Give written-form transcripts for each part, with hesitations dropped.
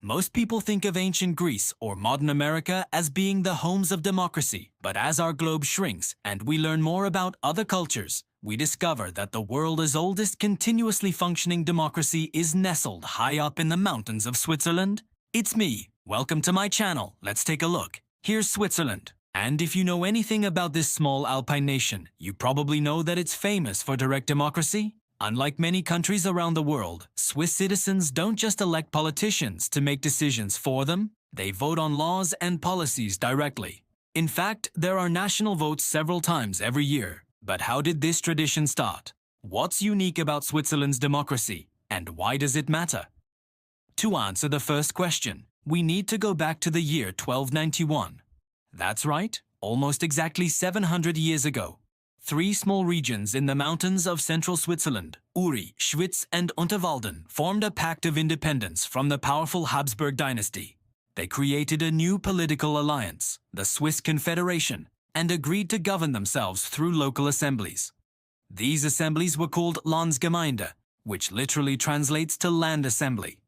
Most people think of ancient Greece or modern America as being the homes of democracy, but as our globe shrinks and we learn more about other cultures, we discover that the world's oldest continuously functioning democracy is nestled high up in the mountains of Switzerland. It's me. Welcome to my channel. Let's take a look. Here's Switzerland. And if you know anything about this small alpine nation, you probably know that it's famous for direct democracy. Unlike many countries around the world, Swiss citizens don't just elect politicians to make decisions for them, they vote on laws and policies directly. In fact, there are national votes several times every year. But how did this tradition start? What's unique about Switzerland's democracy, and why does it matter? To answer the first question, we need to go back to the year 1291. That's right, almost exactly 700 years ago. 3 small regions in the mountains of central Switzerland, Uri, Schwyz and Unterwalden, formed a pact of independence from the powerful Habsburg dynasty. They created a new political alliance, the Swiss Confederation, and agreed to govern themselves through local assemblies. These assemblies were called Landsgemeinde, which literally translates to land assembly.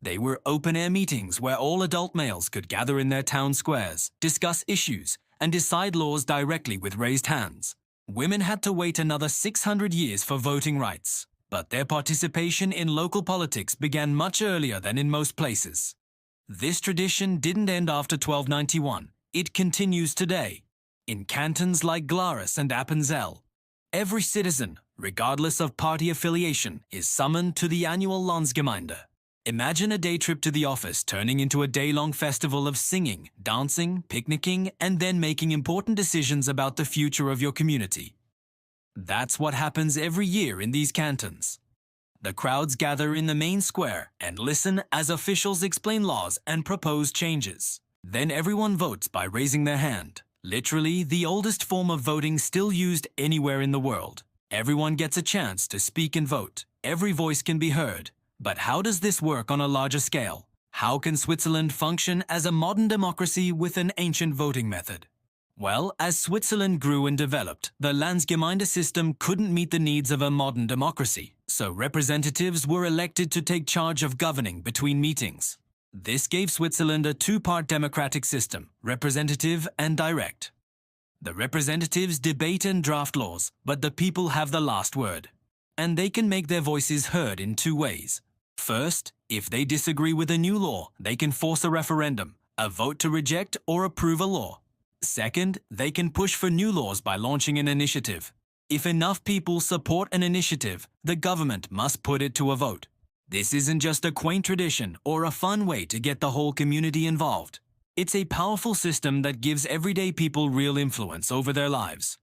They were open-air meetings where all adult males could gather in their town squares, discuss issues, and decide laws directly with raised hands. Women had to wait another 600 years for voting rights, but their participation in local politics began much earlier than in most places. This tradition didn't end after 1291. It continues today. In cantons like Glarus and Appenzell, every citizen, regardless of party affiliation, is summoned to the annual Landsgemeinde. Imagine a day trip to the office turning into a day-long festival of singing, dancing, picnicking, and then making important decisions about the future of your community. That's what happens every year in these cantons. The crowds gather in the main square and listen as officials explain laws and propose changes. Then everyone votes by raising their hand. Literally, the oldest form of voting still used anywhere in the world. Everyone gets a chance to speak and vote. Every voice can be heard. But how does this work on a larger scale? How can Switzerland function as a modern democracy with an ancient voting method? Well, as Switzerland grew and developed, the Landsgemeinde system couldn't meet the needs of a modern democracy, so representatives were elected to take charge of governing between meetings. This gave Switzerland a 2-part democratic system, representative and direct. The representatives debate and draft laws, but the people have the last word. And they can make their voices heard in 2 ways. First, if they disagree with a new law, they can force a referendum, a vote to reject or approve a law. Second, they can push for new laws by launching an initiative. If enough people support an initiative, the government must put it to a vote. This isn't just a quaint tradition or a fun way to get the whole community involved. It's a powerful system that gives everyday people real influence over their lives.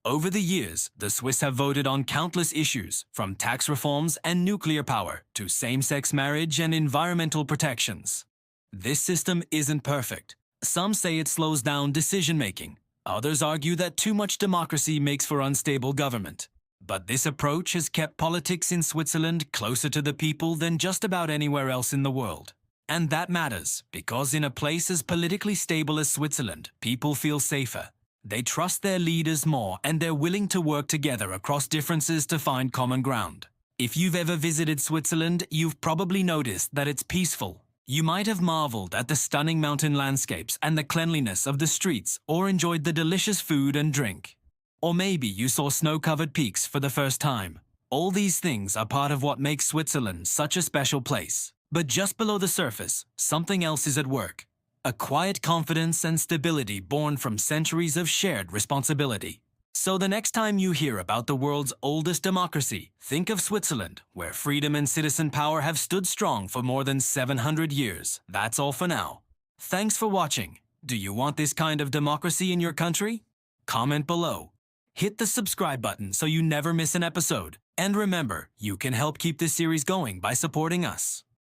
Over the years, the Swiss have voted on countless issues, from tax reforms and nuclear power to same-sex marriage and environmental protections. This system isn't perfect. Some say it slows down decision-making. Others argue that too much democracy makes for unstable government. But this approach has kept politics in Switzerland closer to the people than just about anywhere else in the world. And that matters, because in a place as politically stable as Switzerland, people feel safer. They trust their leaders more and they're willing to work together across differences to find common ground. If you've ever visited Switzerland, you've probably noticed that it's peaceful. You might have marveled at the stunning mountain landscapes and the cleanliness of the streets, or enjoyed the delicious food and drink. Or maybe you saw snow-covered peaks for the first time. All these things are part of what makes Switzerland such a special place. But just below the surface, something else is at work. A quiet confidence and stability born from centuries of shared responsibility. So the next time you hear about the world's oldest democracy, think of Switzerland, where freedom and citizen power have stood strong for more than 700 years. That's all for now. Thanks for watching. Do you want this kind of democracy in your country? Comment below. Hit the subscribe button so you never miss an episode. And remember, you can help keep this series going by supporting us.